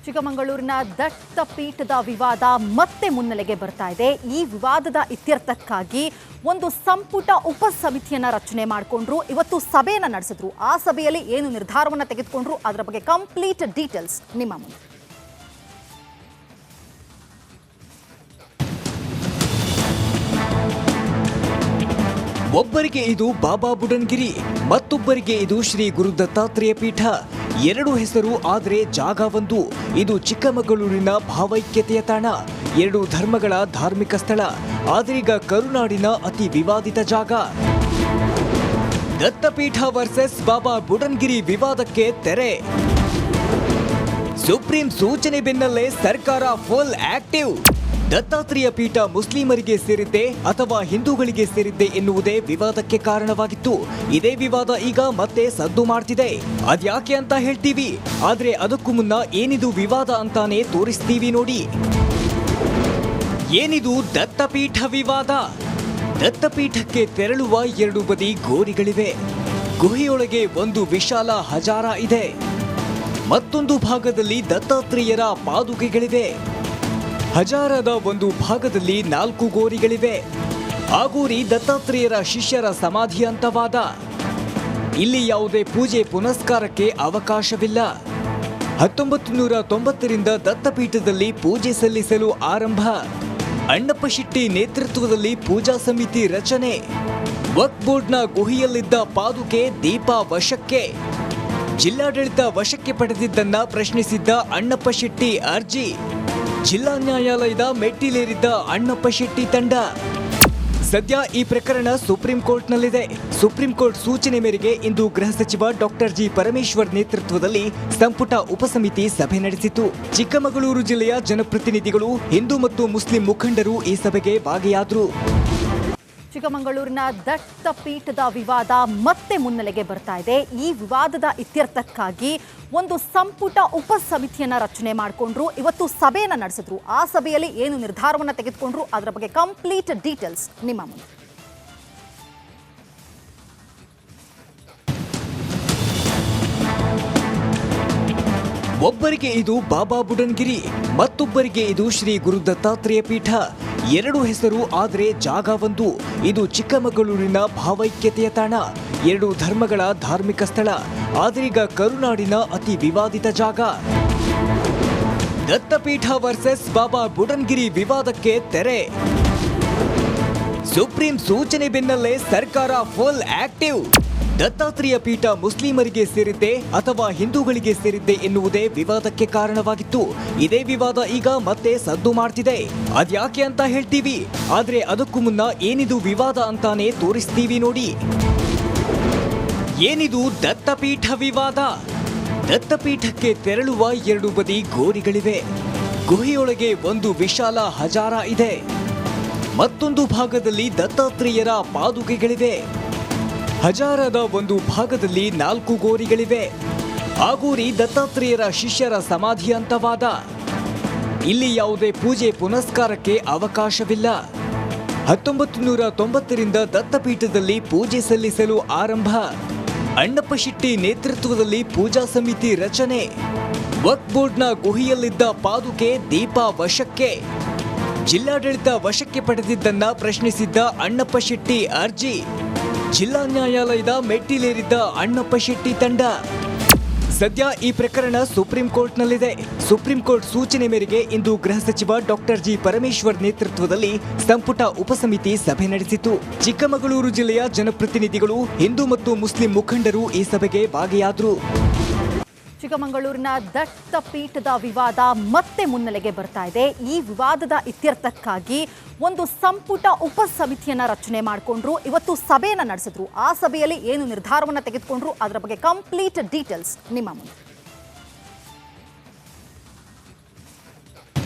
ಚಿಕ್ಕಮಗಳೂರಿನ ದತ್ತಪೀಠದ ವಿವಾದ ಮತ್ತೆ ಮುನ್ನೆಲೆಗೆ ಬರ್ತಾ ಇದೆ. ಈ ವಿವಾದದ ಇತ್ಯರ್ಥಕ್ಕಾಗಿ ಒಂದು ಸಂಪುಟ ಉಪಸಮಿತಿಯನ್ನ ರಚನೆ ಮಾಡಿಕೊಂಡ್ರು. ಇವತ್ತು ಸಭೆಯನ್ನ ನಡೆಸಿದ್ರು. ಆ ಸಭೆಯಲ್ಲಿ ಏನು ನಿರ್ಧಾರವನ್ನ ತೆಗೆದುಕೊಂಡ್ರು ಅದರ ಬಗ್ಗೆ ಕಂಪ್ಲೀಟ್ ಡೀಟೇಲ್ಸ್ ನಿಮ್ಮ ಮುಂದೆ. ಒಬ್ಬರಿಗೆ ಇದು ಬಾಬಾ ಬುಡನ್ಗಿರಿ, ಮತ್ತೊಬ್ಬರಿಗೆ ಇದು ಶ್ರೀ ಗುರು ದತ್ತಾತ್ರೇಯ ಪೀಠ. ಎರಡು ಹೆಸರು ಆದರೆ ಜಾಗ ಒಂದು. ಇದು ಚಿಕ್ಕಮಗಳೂರಿನ ಭಾವೈಕ್ಯತೆಯ ತಾಣ, ಎರಡು ಧರ್ಮಗಳ ಧಾರ್ಮಿಕ ಸ್ಥಳ. ಆದರೀಗ ಕರುನಾಡಿನ ಅತಿ ವಿವಾದಿತ ಜಾಗ. ದತ್ತಪೀಠ ವರ್ಸಸ್ ಬಾಬಾ ಬುಡನ್ಗಿರಿ ವಿವಾದಕ್ಕೆ ತೆರೆ. ಸುಪ್ರೀಂ ಸೂಚನೆ ಬೆನ್ನಲ್ಲೇ ಸರ್ಕಾರ ಫುಲ್ ಆಕ್ಟಿವ್. ದತ್ತಾತ್ರೇಯ ಪೀಠ ಮುಸ್ಲಿಮರಿಗೆ ಸೇರಿದ್ದೆ ಅಥವಾ ಹಿಂದೂಗಳಿಗೆ ಸೇರಿದ್ದೆ ಎನ್ನುವುದೇ ವಿವಾದಕ್ಕೆ ಕಾರಣವಾಗಿತ್ತು. ಇದೇ ವಿವಾದ ಈಗ ಮತ್ತೆ ಸದ್ದು ಮಾಡ್ತಿದೆ. ಅದ್ಯಾಕೆ ಅಂತ ಹೇಳ್ತೀವಿ, ಆದ್ರೆ ಅದಕ್ಕೂ ಮುನ್ನ ಏನಿದು ವಿವಾದ ಅಂತಾನೆ ತೋರಿಸ್ತೀವಿ ನೋಡಿ. ಏನಿದು ದತ್ತಪೀಠ ವಿವಾದ? ದತ್ತಪೀಠಕ್ಕೆ ತೆರಳುವ ಎರಡು ಬದಿ ಗೋರಿಗಳಿವೆ. ಗುಹೆಯೊಳಗೆ ಒಂದು ವಿಶಾಲ ಹಜಾರ ಇದೆ. ಮತ್ತೊಂದು ಭಾಗದಲ್ಲಿ ದತ್ತಾತ್ರೇಯರ ಪಾದುಕೆಗಳಿವೆ. ಹಜಾರದ ಒಂದು ಭಾಗದಲ್ಲಿ 4 ಗೋರಿಗಳಿವೆ. ಆ ಗೋರಿ ದತ್ತಾತ್ರೇಯರ ಶಿಷ್ಯರ ಸಮಾಧಿ ಅಂತವಾದ. ಇಲ್ಲಿ ಯಾವುದೇ ಪೂಜೆ ಪುನಸ್ಕಾರಕ್ಕೆ ಅವಕಾಶವಿಲ್ಲ. 1990ರಿಂದ ದತ್ತಪೀಠದಲ್ಲಿ ಪೂಜೆ ಸಲ್ಲಿಸಲು ಆರಂಭ. ಅಣ್ಣಪ್ಪ ಶೆಟ್ಟಿ ನೇತೃತ್ವದಲ್ಲಿ ಪೂಜಾ ಸಮಿತಿ ರಚನೆ. ವಕ್ಫ್ ಬೋರ್ಡ್ನ ಗುಹೆಯಲ್ಲಿದ್ದ ಪಾದುಕೆ ದೀಪ ವಶಕ್ಕೆ. ಜಿಲ್ಲಾಡಳಿತ ವಶಕ್ಕೆ ಪಡೆದಿದ್ದನ್ನ ಪ್ರಶ್ನಿಸಿದ್ದ ಅಣ್ಣಪ್ಪ ಶೆಟ್ಟಿ ಅರ್ಜಿ. ಜಿಲ್ಲಾ ನ್ಯಾಯಾಲಯದ ಮೆಟ್ಟಿಲೇರಿದ್ದ ಅಣ್ಣಪ್ಪ ಶೆಟ್ಟಿ ತಂಡ. ಸದ್ಯ ಈ ಪ್ರಕರಣ ಸುಪ್ರೀಂ ಕೋರ್ಟ್ನಲ್ಲಿದೆ. ಸುಪ್ರೀಂ ಕೋರ್ಟ್ ಸೂಚನೆ ಮೇರೆಗೆ ಇಂದು ಗೃಹ ಸಚಿವ ಡಾಕ್ಟರ್ ಜಿ ಪರಮೇಶ್ವರ್ ನೇತೃತ್ವದಲ್ಲಿ ಸಂಪುಟ ಉಪಸಮಿತಿ ಸಭೆ ನಡೆಸಿತು. ಚಿಕ್ಕಮಗಳೂರು ಜಿಲ್ಲೆಯ ಜನಪ್ರತಿನಿಧಿಗಳು, ಹಿಂದೂ ಮತ್ತು ಮುಸ್ಲಿಂ ಮುಖಂಡರು ಈ ಸಭೆಗೆ ಭಾಗಿಯಾದರು. ಚಿಕ್ಕಮಗಳೂರಿನ ದತ್ತಪೀಠದ ವಿವಾದ ಮತ್ತೆ ಮುನ್ನೆಲೆಗೆ ಬರ್ತಾ ಇದೆ. ಈ ವಿವಾದದ ಇತ್ಯರ್ಥಕ್ಕಾಗಿ ಒಂದು ಸಂಪುಟ ಉಪಸಮಿತಿಯನ್ನ ರಚನೆ ಮಾಡಿಕೊಂಡ್ರು. ಇವತ್ತು ಸಭೆಯನ್ನ ನಡೆಸಿದ್ರು. ಆ ಸಭೆಯಲ್ಲಿ ಏನು ನಿರ್ಧಾರವನ್ನ ತೆಗೆದುಕೊಂಡ್ರು ಅದರ ಬಗ್ಗೆ ಕಂಪ್ಲೀಟ್ ಡೀಟೇಲ್ಸ್ ನಿಮ್ಮ ಮುಂದೆ. ಒಬ್ಬರಿಗೆ ಇದು ಬಾಬಾ ಬುಡನ್ಗಿರಿ, ಮತ್ತೊಬ್ಬರಿಗೆ ಇದು ಶ್ರೀ ಗುರು ದತ್ತಾತ್ರೇಯ ಪೀಠ. ಎರಡು ಹೆಸರು ಆದರೆ ಜಾಗ ಒಂದು. ಇದು ಚಿಕ್ಕಮಗಳೂರಿನ ಭಾವೈಕ್ಯತೆಯ ತಾಣ, ಎರಡು ಧರ್ಮಗಳ ಧಾರ್ಮಿಕ ಸ್ಥಳ. ಆದರೀಗ ಕರುನಾಡಿನ ಅತಿ ವಿವಾದಿತ ಜಾಗ. ದತ್ತಪೀಠ ವರ್ಸಸ್ ಬಾಬಾ ಬುಡನ್ಗಿರಿ ವಿವಾದಕ್ಕೆ ತೆರೆ. ಸುಪ್ರೀಂ ಸೂಚನೆ ಬೆನ್ನಲ್ಲೇ ಸರ್ಕಾರ ಫುಲ್ ಆಕ್ಟಿವ್. ದತ್ತಾತ್ರೇಯ ಪೀಠ ಮುಸ್ಲಿಮರಿಗೆ ಸೇರಿದ್ದೆ ಅಥವಾ ಹಿಂದೂಗಳಿಗೆ ಸೇರಿದ್ದೆ ಎನ್ನುವುದೇ ವಿವಾದಕ್ಕೆ ಕಾರಣವಾಗಿತ್ತು. ಇದೇ ವಿವಾದ ಈಗ ಮತ್ತೆ ಸದ್ದು ಮಾಡ್ತಿದೆ. ಅದ್ಯಾಕೆ ಅಂತ ಹೇಳ್ತೀವಿ, ಆದ್ರೆ ಅದಕ್ಕೂ ಮುನ್ನ ಏನಿದು ವಿವಾದ ಅಂತಾನೆ ತೋರಿಸ್ತೀವಿ ನೋಡಿ. ಏನಿದು ದತ್ತಪೀಠ ವಿವಾದ? ದತ್ತಪೀಠಕ್ಕೆ ತೆರಳುವ ಎರಡು ಬದಿ ಗೋರಿಗಳಿವೆ. ಗುಹೆಯೊಳಗೆ ಒಂದು ವಿಶಾಲ ಹಜಾರ ಇದೆ. ಮತ್ತೊಂದು ಭಾಗದಲ್ಲಿ ದತ್ತಾತ್ರೇಯರ ಪಾದುಕೆಗಳಿವೆ. ಹಜಾರದ ಒಂದು ಭಾಗದಲ್ಲಿ 4 ಗೋರಿಗಳಿವೆ. ಆ ಗೋರಿ ದತ್ತಾತ್ರೇಯರ ಶಿಷ್ಯರ ಸಮಾಧಿ ಅಂತವಾದ. ಇಲ್ಲಿ ಯಾವುದೇ ಪೂಜೆ ಪುನಸ್ಕಾರಕ್ಕೆ ಅವಕಾಶವಿಲ್ಲ. 1990ರಿಂದ ದತ್ತಪೀಠದಲ್ಲಿ ಪೂಜೆ ಸಲ್ಲಿಸಲು ಆರಂಭ. ಅಣ್ಣಪ್ಪ ಶೆಟ್ಟಿ ನೇತೃತ್ವದಲ್ಲಿ ಪೂಜಾ ಸಮಿತಿ ರಚನೆ. ವಕ್ಫ್ ಬೋರ್ಡ್ನ ಗುಹೆಯಲ್ಲಿದ್ದ ಪಾದುಕೆ ದೀಪ ವಶಕ್ಕೆ. ಜಿಲ್ಲಾಡಳಿತ ವಶಕ್ಕೆ ಪಡೆದಿದ್ದನ್ನ ಪ್ರಶ್ನಿಸಿದ್ದ ಅಣ್ಣಪ್ಪ ಶೆಟ್ಟಿ ಅರ್ಜಿ. ಜಿಲ್ಲಾ ನ್ಯಾಯಾಲಯದ ಮೆಟ್ಟಿಲೇರಿದ್ದ ಅಣ್ಣಪ್ಪ ಶೆಟ್ಟಿ ತಂಡ. ಸದ್ಯ ಈ ಪ್ರಕರಣ ಸುಪ್ರೀಂ ಕೋರ್ಟ್ನಲ್ಲಿದೆ. ಸುಪ್ರೀಂ ಕೋರ್ಟ್ ಸೂಚನೆ ಮೇರೆಗೆ ಇಂದು ಗೃಹ ಸಚಿವ ಡಾಕ್ಟರ್ ಜಿ ಪರಮೇಶ್ವರ್ ನೇತೃತ್ವದಲ್ಲಿ ಸಂಪುಟ ಉಪಸಮಿತಿ ಸಭೆ ನಡೆಸಿತು. ಚಿಕ್ಕಮಗಳೂರು ಜಿಲ್ಲೆಯ ಜನಪ್ರತಿನಿಧಿಗಳು, ಹಿಂದೂ ಮತ್ತು ಮುಸ್ಲಿಂ ಮುಖಂಡರು ಈ ಸಭೆಗೆ ಭಾಗಿಯಾದರು. ಚಿಕ್ಕಮಗಳೂರಿನ ದತ್ತಪೀಠದ ವಿವಾದ ಮತ್ತೆ ಮುನ್ನೆಲೆಗೆ ಬರ್ತಾ ಇದೆ. ಈ ವಿವಾದದ ಇತ್ಯರ್ಥಕ್ಕಾಗಿ ಒಂದು ಸಂಪುಟ ಉಪಸಮಿತಿಯನ್ನ ರಚನೆ ಮಾಡಿಕೊಂಡ್ರು. ಇವತ್ತು ಸಭೆಯನ್ನ ನಡೆಸಿದ್ರು. ಆ ಸಭೆಯಲ್ಲಿ ಏನು ನಿರ್ಧಾರವನ್ನ ತೆಗೆದುಕೊಂಡ್ರು ಅದರ ಬಗ್ಗೆ ಕಂಪ್ಲೀಟ್ ಡೀಟೇಲ್ಸ್ ನಿಮ್ಮ ಮುಂದೆ.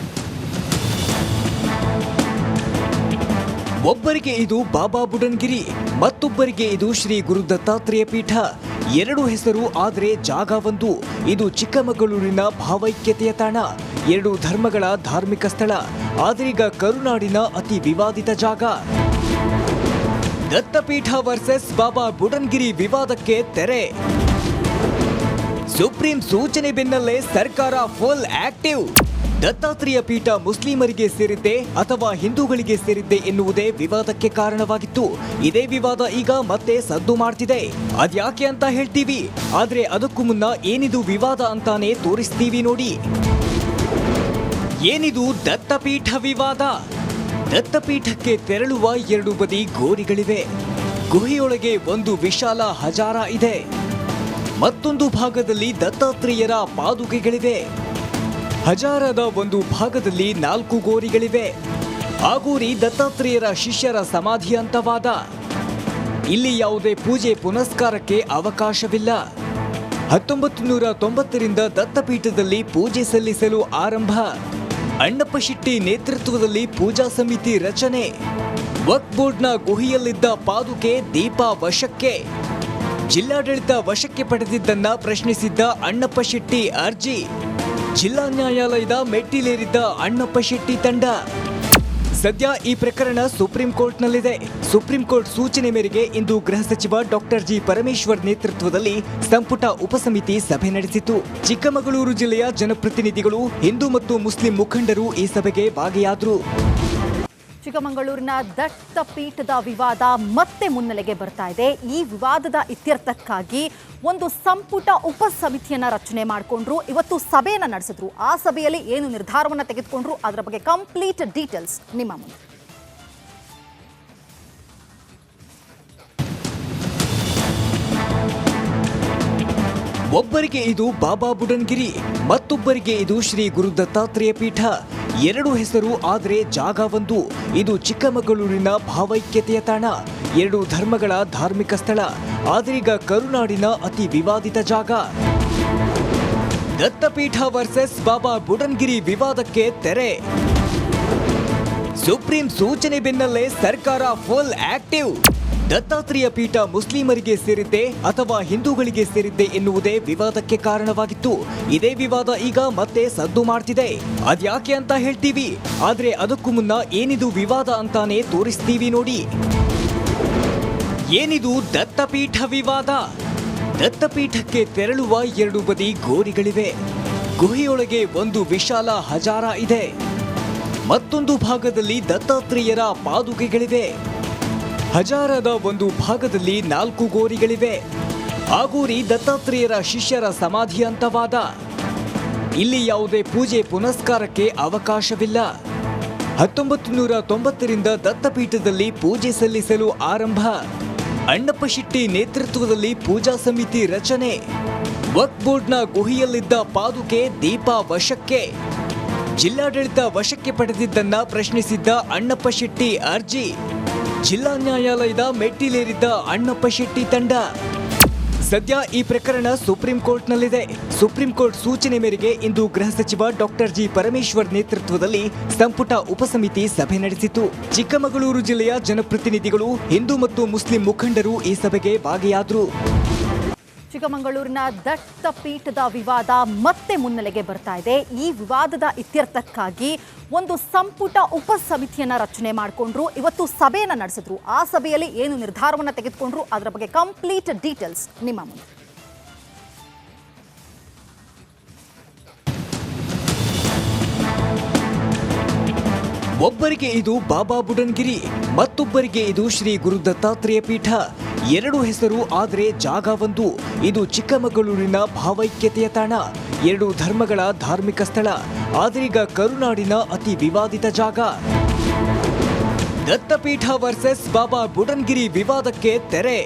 ಒಬ್ಬರಿಗೆ ಇದು ಬಾಬಾ ಬುಡನ್ಗಿರಿ, ಮತ್ತೊಬ್ಬರಿಗೆ ಇದು ಶ್ರೀ ಗುರು ದತ್ತಾತ್ರೇಯ ಪೀಠ. ಎರಡು ಹೆಸರು ಆದರೆ ಜಾಗ ಒಂದು. ಇದು ಚಿಕ್ಕಮಗಳೂರಿನ ಭಾವೈಕ್ಯತೆಯ ತಾಣ, ಎರಡು ಧರ್ಮಗಳ ಧಾರ್ಮಿಕ ಸ್ಥಳ. ಆದರೀಗ ಕರುನಾಡಿನ ಅತಿ ವಿವಾದಿತ ಜಾಗ. ದತ್ತಪೀಠ ವರ್ಸಸ್ ಬಾಬಾ ಬುಡನ್ಗಿರಿ ವಿವಾದಕ್ಕೆ ತೆರೆ. ಸುಪ್ರೀಂ ಸೂಚನೆ ಬೆನ್ನಲ್ಲೇ ಸರ್ಕಾರ ಫುಲ್ ಆಕ್ಟಿವ್. ದತ್ತಾತ್ರೇಯ ಪೀಠ ಮುಸ್ಲಿಮರಿಗೆ ಸೇರಿದ್ದೆ ಅಥವಾ ಹಿಂದೂಗಳಿಗೆ ಸೇರಿದ್ದೆ ಎನ್ನುವುದೇ ವಿವಾದಕ್ಕೆ ಕಾರಣವಾಗಿತ್ತು. ಇದೇ ವಿವಾದ ಈಗ ಮತ್ತೆ ಸದ್ದು ಮಾಡ್ತಿದೆ. ಅದ್ಯಾಕೆ ಅಂತ ಹೇಳ್ತೀವಿ, ಆದ್ರೆ ಅದಕ್ಕೂ ಮುನ್ನ ಏನಿದು ವಿವಾದ ಅಂತಾನೆ ತೋರಿಸ್ತೀವಿ ನೋಡಿ. ಏನಿದು ದತ್ತಪೀಠ ವಿವಾದ? ದತ್ತಪೀಠಕ್ಕೆ ತೆರಳುವ ಎರಡು ಬದಿ ಗೋರಿಗಳಿವೆ. ಗುಹೆಯೊಳಗೆ ಒಂದು ವಿಶಾಲ ಹಜಾರ ಇದೆ. ಮತ್ತೊಂದು ಭಾಗದಲ್ಲಿ ದತ್ತಾತ್ರೇಯರ ಪಾದುಕೆಗಳಿವೆ. ಹಜಾರದ ಒಂದು ಭಾಗದಲ್ಲಿ 4 ಗೋರಿಗಳಿವೆ. ಆ ಗೋರಿ ದತ್ತಾತ್ರೇಯರ ಶಿಷ್ಯರ ಸಮಾಧಿ ಅಂತವಾದ. ಇಲ್ಲಿ ಯಾವುದೇ ಪೂಜೆ ಪುನಸ್ಕಾರಕ್ಕೆ ಅವಕಾಶವಿಲ್ಲ. 1990ರಿಂದ ದತ್ತಪೀಠದಲ್ಲಿ ಪೂಜೆ ಸಲ್ಲಿಸಲು ಆರಂಭ. ಅಣ್ಣಪ್ಪ ಶೆಟ್ಟಿ ನೇತೃತ್ವದಲ್ಲಿ ಪೂಜಾ ಸಮಿತಿ ರಚನೆ. ವಕ್ಫ್ ಬೋರ್ಡ್ನ ಗುಹೆಯಲ್ಲಿದ್ದ ಪಾದುಕೆ ದೀಪ ವಶಕ್ಕೆ. ಜಿಲ್ಲಾಡಳಿತ ವಶಕ್ಕೆ ಪಡೆದಿದ್ದನ್ನ ಪ್ರಶ್ನಿಸಿದ್ದ ಅಣ್ಣಪ್ಪ ಶೆಟ್ಟಿ ಅರ್ಜಿ. ಜಿಲ್ಲಾ ನ್ಯಾಯಾಲಯದ ಮೆಟ್ಟಿಲೇರಿದ್ದ ಅಣ್ಣಪ್ಪ ಶೆಟ್ಟಿ ತಂಡ. ಸದ್ಯ ಈ ಪ್ರಕರಣ ಸುಪ್ರೀಂ ಕೋರ್ಟ್ನಲ್ಲಿದೆ. ಸುಪ್ರೀಂ ಕೋರ್ಟ್ ಸೂಚನೆ ಮೇರೆಗೆ ಇಂದು ಗೃಹ ಸಚಿವ ಡಾಕ್ಟರ್ ಜಿ ಪರಮೇಶ್ವರ್ ನೇತೃತ್ವದಲ್ಲಿ ಸಂಪುಟ ಉಪಸಮಿತಿ ಸಭೆ ನಡೆಸಿತು. ಚಿಕ್ಕಮಗಳೂರು ಜಿಲ್ಲೆಯ ಜನಪ್ರತಿನಿಧಿಗಳು, ಹಿಂದೂ ಮತ್ತು ಮುಸ್ಲಿಂ ಮುಖಂಡರು ಈ ಸಭೆಗೆ ಭಾಗಿಯಾದರು. ಚಿಕ್ಕಮಗಳೂರಿನ ದತ್ತಪೀಠದ ವಿವಾದ ಮತ್ತೆ ಮುನ್ನೆಲೆಗೆ ಬರ್ತಾ ಇದೆ. ಈ ವಿವಾದದ ಇತ್ಯರ್ಥಕ್ಕಾಗಿ ಒಂದು ಸಂಪುಟ ಉಪಸಮಿತಿಯನ್ನ ರಚನೆ ಮಾಡಿಕೊಂಡ್ರು. ಇವತ್ತು ಸಭೆಯನ್ನ ನಡೆಸಿದ್ರು. ಆ ಸಭೆಯಲ್ಲಿ ಏನು ನಿರ್ಧಾರವನ್ನ ತೆಗೆದುಕೊಂಡ್ರು ಅದರ ಬಗ್ಗೆ ಕಂಪ್ಲೀಟ್ ಡೀಟೇಲ್ಸ್ ನಿಮ್ಮ ಮುಂದೆ. ಒಬ್ಬರಿಗೆ ಇದು ಬಾಬಾ ಬುಡನ್ಗಿರಿ, ಮತ್ತೊಬ್ಬರಿಗೆ ಇದು ಶ್ರೀ ಗುರು ದತ್ತಾತ್ರೇಯ ಪೀಠ. ಎರಡು ಹೆಸರು ಆದರೆ ಜಾಗ ಒಂದು. ಇದು ಚಿಕ್ಕಮಗಳೂರಿನ ಭಾವೈಕ್ಯತೆಯ ತಾಣ, ಎರಡು ಧರ್ಮಗಳ ಧಾರ್ಮಿಕ ಸ್ಥಳ. ಆದರೀಗ ಕರುನಾಡಿನ ಅತಿ ವಿವಾದಿತ ಜಾಗ. ದತ್ತಪೀಠ ವರ್ಸಸ್ ಬಾಬಾ ಬುಡನ್ಗಿರಿ ವಿವಾದಕ್ಕೆ ತೆರೆ. ಸುಪ್ರೀಂ ಸೂಚನೆ ಬೆನ್ನಲ್ಲೇ ಸರ್ಕಾರ ಫುಲ್ ಆಕ್ಟಿವ್. ದತ್ತಾತ್ರೇಯ ಪೀಠ ಮುಸ್ಲಿಮರಿಗೆ ಸೇರಿದ್ದೆ ಅಥವಾ ಹಿಂದೂಗಳಿಗೆ ಸೇರಿದ್ದೆ ಎನ್ನುವುದೇ ವಿವಾದಕ್ಕೆ ಕಾರಣವಾಗಿತ್ತು. ಇದೇ ವಿವಾದ ಈಗ ಮತ್ತೆ ಸದ್ದು ಮಾಡ್ತಿದೆ. ಅದ್ಯಾಕೆ ಅಂತ ಹೇಳ್ತೀವಿ, ಆದ್ರೆ ಅದಕ್ಕೂ ಮುನ್ನ ಏನಿದು ವಿವಾದ ಅಂತಾನೆ ತೋರಿಸ್ತೀವಿ ನೋಡಿ. ಏನಿದು ದತ್ತಪೀಠ ವಿವಾದ? ದತ್ತಪೀಠಕ್ಕೆ ತೆರಳುವ ಎರಡು ಬದಿ ಗೋರಿಗಳಿವೆ. ಗುಹೆಯೊಳಗೆ ಒಂದು ವಿಶಾಲ ಹಜಾರ ಇದೆ. ಮತ್ತೊಂದು ಭಾಗದಲ್ಲಿ ದತ್ತಾತ್ರೇಯರ ಪಾದುಕೆಗಳಿವೆ. ಹಜಾರದ ಒಂದು ಭಾಗದಲ್ಲಿ 4 ಗೋರಿಗಳಿವೆ. ಆ ಗೋರಿ ದತ್ತಾತ್ರೇಯರ ಶಿಷ್ಯರ ಸಮಾಧಿ ಅಂತವಾದ. ಇಲ್ಲಿ ಯಾವುದೇ ಪೂಜೆ ಪುನಸ್ಕಾರಕ್ಕೆ ಅವಕಾಶವಿಲ್ಲ. 1990ರಿಂದ ದತ್ತಪೀಠದಲ್ಲಿ ಪೂಜೆ ಸಲ್ಲಿಸಲು ಆರಂಭ. ಅಣ್ಣಪ್ಪ ಶೆಟ್ಟಿ ನೇತೃತ್ವದಲ್ಲಿ ಪೂಜಾ ಸಮಿತಿ ರಚನೆ. ವಕ್ಫ್ ಬೋರ್ಡ್ನ ಗುಹೆಯಲ್ಲಿದ್ದ ಪಾದುಕೆ ದೀಪ ವಶಕ್ಕೆ. ಜಿಲ್ಲಾಡಳಿತ ವಶಕ್ಕೆ ಪಡೆದಿದ್ದನ್ನ ಪ್ರಶ್ನಿಸಿದ್ದ ಅಣ್ಣಪ್ಪ ಶೆಟ್ಟಿ ಅರ್ಜಿ. ಜಿಲ್ಲಾ ನ್ಯಾಯಾಲಯದ ಮೆಟ್ಟಿಲೇರಿದ್ದ ಅಣ್ಣಪ್ಪ ಶೆಟ್ಟಿ ತಂಡ. ಸದ್ಯ ಈ ಪ್ರಕರಣ ಸುಪ್ರೀಂ ಕೋರ್ಟ್ನಲ್ಲಿದೆ. ಸುಪ್ರೀಂ ಕೋರ್ಟ್ ಸೂಚನೆ ಮೇರೆಗೆ ಇಂದು ಗೃಹ ಸಚಿವ ಡಾಕ್ಟರ್ ಜಿ ಪರಮೇಶ್ವರ್ ನೇತೃತ್ವದಲ್ಲಿ ಸಂಪುಟ ಉಪಸಮಿತಿ ಸಭೆ ನಡೆಸಿತು. ಚಿಕ್ಕಮಗಳೂರು ಜಿಲ್ಲೆಯ ಜನಪ್ರತಿನಿಧಿಗಳು, ಹಿಂದೂ ಮತ್ತು ಮುಸ್ಲಿಂ ಮುಖಂಡರು ಈ ಸಭೆಗೆ ಭಾಗಿಯಾದರು. ಚಿಕ್ಕಮಗಳೂರಿನ ದತ್ತಪೀಠದ ವಿವಾದ ಮತ್ತೆ ಮುನ್ನೆಲೆಗೆ ಬರ್ತಾ ಇದೆ. ಈ ವಿವಾದದ ಇತ್ಯರ್ಥಕ್ಕಾಗಿ ಒಂದು ಸಂಪುಟ ಉಪಸಮಿತಿಯನ್ನ ರಚನೆ ಮಾಡಿಕೊಂಡ್ರು. ಇವತ್ತು ಸಭೆಯನ್ನ ನಡೆಸಿದ್ರು. ಆ ಸಭೆಯಲ್ಲಿ ಏನು ನಿರ್ಧಾರವನ್ನ ತೆಗೆದುಕೊಂಡ್ರು ಅದರ ಬಗ್ಗೆ ಕಂಪ್ಲೀಟ್ ಡೀಟೇಲ್ಸ್ ನಿಮ್ಮ ಮುಂದೆ. ಒಬ್ಬರಿಗೆ ಇದು ಬಾಬಾ ಬುಡನ್ಗಿರಿ, ಮತ್ತೊಬ್ಬರಿಗೆ ಇದು ಶ್ರೀ ಗುರು ದತ್ತಾತ್ರೇಯ ಪೀಠ. ಎರಡು ಹೆಸರು ಆದರೆ ಜಾಗ ಒಂದು. ಇದು ಚಿಕ್ಕಮಗಳೂರಿನ ಭಾವೈಕ್ಯತೆಯ ತಾಣ, ಎರಡು ಧರ್ಮಗಳ ಧಾರ್ಮಿಕ ಸ್ಥಳ. ಆದರೀಗ ಕರುನಾಡಿನ ಅತಿ ವಿವಾದಿತ ಜಾಗ. ದತ್ತಪೀಠ ವರ್ಸಸ್ ಬಾಬಾ ಬುಡನ್ಗಿರಿ ವಿವಾದಕ್ಕೆ ತೆರೆ.